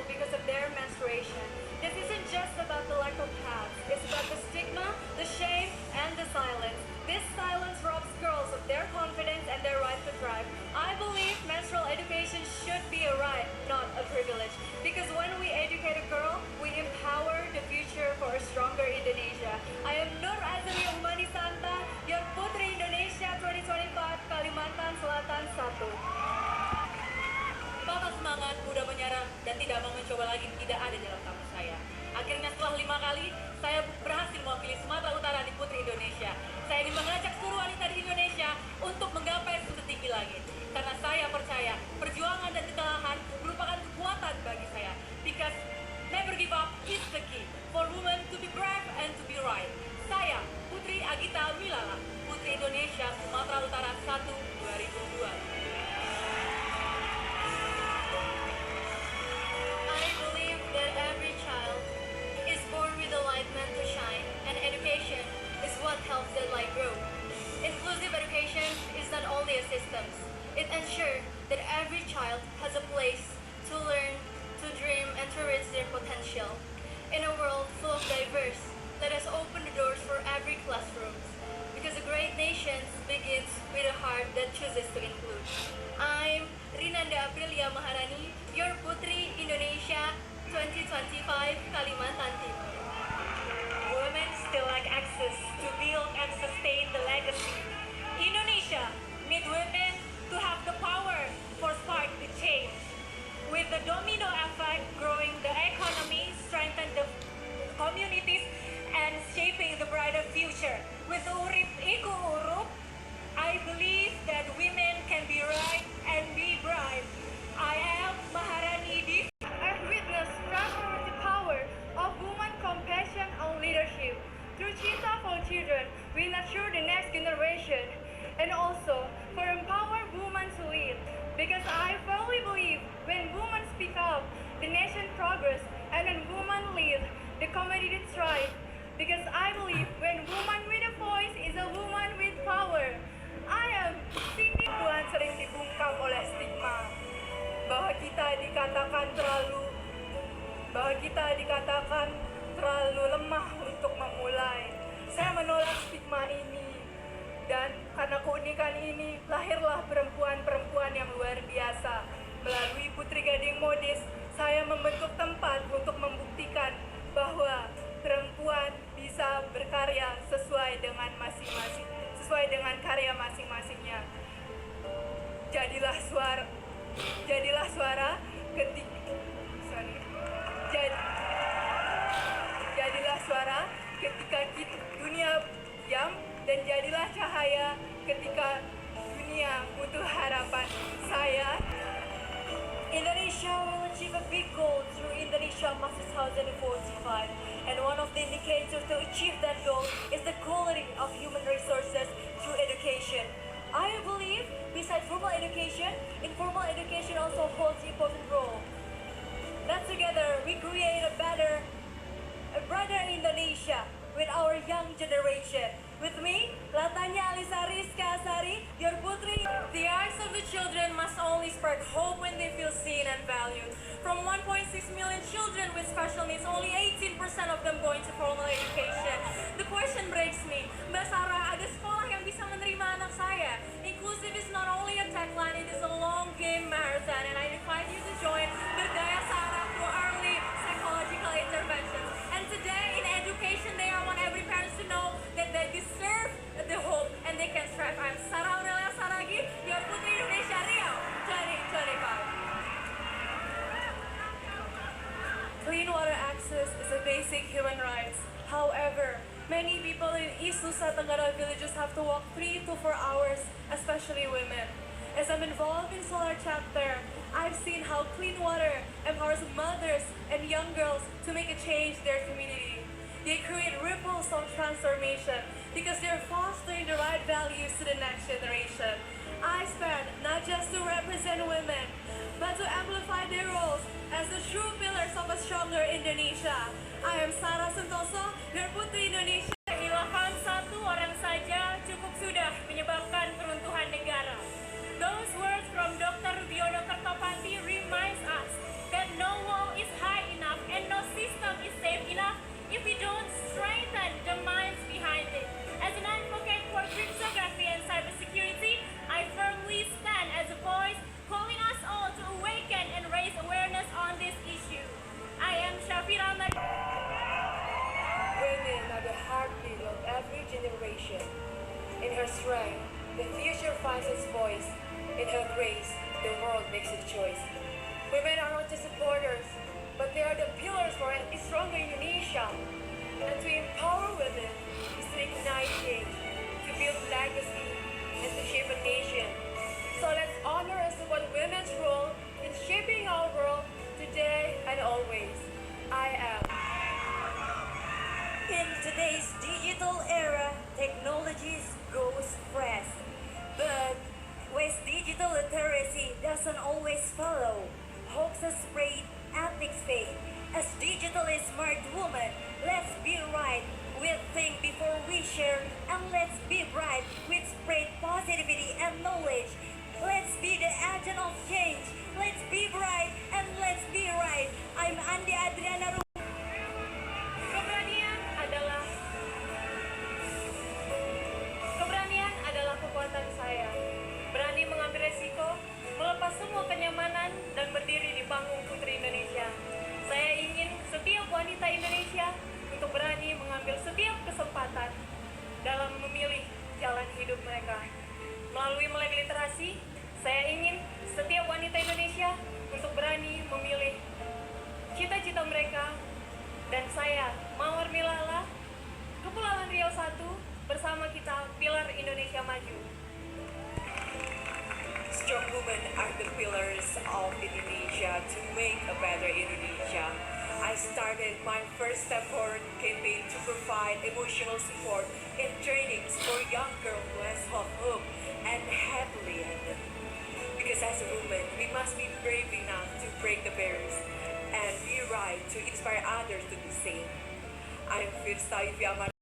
struggle because of their menstruation. This isn't just about the lack of pads, it's about the stigma, the shame, and the silence. This silence robs girls of their confidence and their right to thrive. I believe menstrual education should be a right, not a privilege. Because when we educate a girl, we empower the future for a stronger Indonesia. I am Nur Azali Umani Santa, your Putri Indonesia 2025 Kalimantan Selatan 1. Patah semangat, mudah menyerah, dan tidak mau mencoba lagi tidak ada dalam kamus saya. Akhirnya setelah 5 kali, saya berhasil mewakili Sumatera Utara di Putri Indonesia. Saya ingin mengajak seluruh wanita di Indonesia untuk menggapai setinggi langit. Karena saya percaya perjuangan dan kekalahan merupakan kekuatan bagi saya. Because never give up is the key for women to be brave and to be right. Saya, Putri Agita Milala, Putri Indonesia, Sumatera Utara 1, 2002. I believe that every child is born with a light meant to shine, and education is what helps that light grow. Inclusive education is not only a system, it ensures that every child has a place to learn, to dream, and to reach their potential. In a world full of diverse, let us open the doors for every classroom, because a great nation begins with a heart that chooses to include. I'm Rinanda Aprilia Maharani, your Putri Indonesia 2025 Kalimantan Timur. Women still lack access to build and sustain the legacy. Indonesia need women to have the power for spark the change. With the domino effect growing the economy, strengthen the communities, and shaping the brighter future. With Urip Iku Urup, I believe that women can be right and be bright. I am Maharani Div. I've witnessed transformative power of woman compassion and leadership. Through Cinta for Children, we nurture the next generation and also for empower women to lead. Because I firmly believe when women speak up, the nation progress, and when women lead, the community thrive. Because I believe when woman with a voice is a woman with power. I am Cindy. Tuhan sering dibungkam oleh stigma bahwa kita dikatakan terlalu lemah untuk memulai. Saya menolak stigma ini, dan karena keunikan ini lahirlah perempuan-perempuan yang luar biasa. Melalui Putri Gading Modis, saya membentuk tempat untuk membuktikan bahwa perempuan bisa berkarya sesuai dengan karya masing-masingnya. Jadilah suara ketika dunia diam, dan jadilah cahaya ketika dunia butuh harapan. Indonesia will achieve a big goal through Indonesia Masters 2045, and one of the indicators to achieve that goal is the quality of human resources through education. I believe besides formal education, informal education also holds an important role. That together we create a brighter Indonesia with our young generation. With me, Latanya Alisa Rizka Asari, your Putri. The eyes of the children must only spark hope when they feel seen and valued. From 1.6 million children with special needs, only 18% of them going to formal education. The question breaks me, Mbak Sarah, ada sekolah yang bisa menerima anak saya? Inclusive is not only a tagline, it is a long game marathon, and I invite you to join Berdaya Sarah through early psychological interventions. And today in Education Day, I want every parent to know that they deserve the hope and they can strive. I'm Sarah Aurelia Saragi, your Putri Indonesia Riau 2025. Clean water access is a basic human right. However, many people in East Nusa Tenggara villages have to walk 3 to 4 hours, especially women. As I'm involved in Solar Chapter, I've seen how clean water empowers mothers and young girls to make a change in their community. They create ripples of transformation because they're fostering the right values to the next generation. I stand not just to represent women, but to amplify their roles as the true pillars of a stronger Indonesia. I am Sarah Sentoso, your Putri Indonesia. Hilafan satu orang saja cukup sudah menyebabkan keruntuhan negara. Those words from Dr. Rubiono Kertopati reminds us that no wall is its voice. In her grace, the world makes its choice. Women are not just supporters, but they are the pillars for a stronger Indonesia. And to empower women is to ignite change, to build legacy, and to shape a nation. So let's honor and support women's role in shaping our world today and always. I am. In today's digital era, technologies goes fast. But with digital literacy doesn't always follow. Hoaxes spread, ethics fade. As digitally smart woman, let's be right. We think before we share, and let's be bright. We spread positivity and knowledge. Let's be the agent of change. Let's be bright and let's be right. I'm Andi Adriana. Keberanian adalah kekuatan saya. Berani mengambil resiko, melepas semua kenyamanan dan berdiri di panggung Putri Indonesia. Saya ingin setiap wanita Indonesia untuk berani mengambil setiap kesempatan dalam memilih jalan hidup mereka. Melalui melek literasi, saya ingin setiap wanita Indonesia untuk berani memilih cita-cita mereka. Dan saya, Mawar Milala, Kepulauan Riau 1, bersama kita Pilar Indonesia Maju. Strong women are the pillars of Indonesia to make a better Indonesia. I started my first step forward campaign to provide emotional support and trainings for young girls who has hope and happily ended. Because as a woman, we must be brave enough to break the barriers and be right to inspire others to do the same. I'm Firsta Ivi Amar.